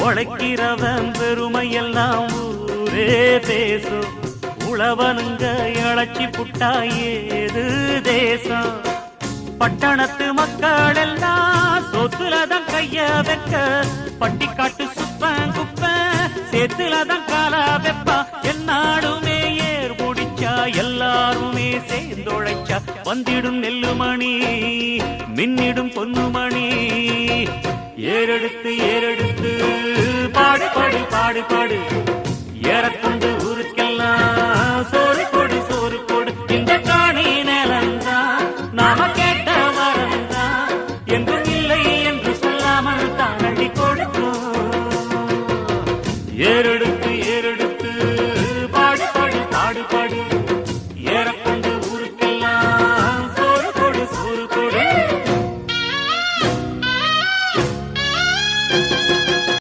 உழைக்கிறவன் பெருமையெல்லாம் ஊரே பேசும். உழவனுங்க இழைச்சி புட்டா ஏது தேசம். பட்டணத்து மக்கள் எல்லாம் சொத்துலதான் கைய வைக்க, பட்டிக்காட்டு சுப்பன் குப்பன் சேத்துலதான் காலா வெப்பா. என்னாடுமே ஏர் முடிச்சா எல்லாருமே சேர்ந்தொழைச்சா வந்திடும் நெல்லுமணி மின்னிடும் பொன்னுமணி. ஏறெடுத்து ஏறெடுத்து பாடு பாடு பாடு பாடு, ஏறக்கொண்டு ஊருக்கெல்லாம் சோறு கொடு சோறு கொடு. இந்த காணி நிலந்தான் நாம கேட்ட வரந்தான், என்றும் இல்லை என்று சொல்லாமல் தான் அள்ளி கொடுக்கும். ஏறு